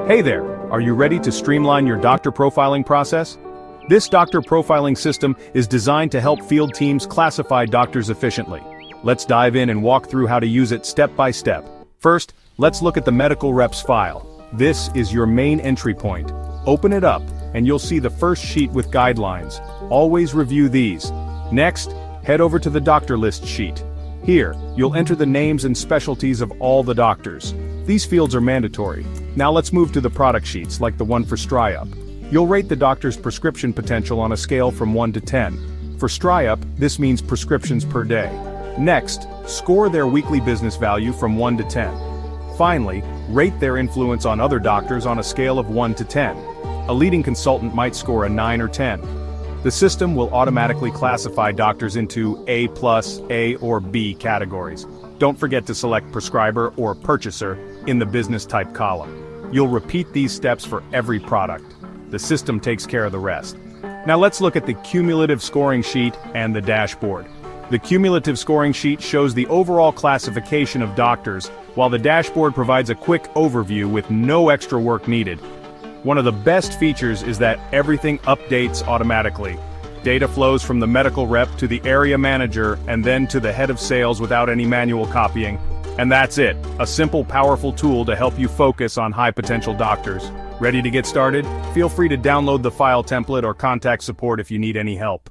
Hey there, are you ready to streamline your doctor profiling process? This doctor profiling system is designed to help field teams classify doctors efficiently. Let's dive in and walk through how to use it step by step. First, let's look at the medical rep's file. This is your main entry point. Open it up, and you'll see the first sheet with guidelines. Always review these. Next, head over to the doctor list sheet. Here, you'll enter the names and specialties of all the doctors. These fields are mandatory. Now let's move to the product sheets, like the one for Stri-up. You'll rate the doctor's prescription potential on a scale from 1 to 10. For Stri-up, this means prescriptions per day. Next, score their weekly business value from 1 to 10. Finally, rate their influence on other doctors on a scale of 1 to 10. A leading consultant might score a 9 or 10. The system will automatically classify doctors into A+, A, or B categories. Don't forget to select prescriber or purchaser in the business type column. You'll repeat these steps for every product. The system takes care of the rest. Now let's look at the cumulative scoring sheet and the dashboard. The cumulative scoring sheet shows the overall classification of doctors, while the dashboard provides a quick overview with no extra work needed. One of the best features is that everything updates automatically. Data flows from the medical rep to the area manager and then to the head of sales without any manual copying. And that's it, a simple, powerful tool to help you focus on high-potential doctors. Ready to get started? Feel free to download the file template or contact support if you need any help.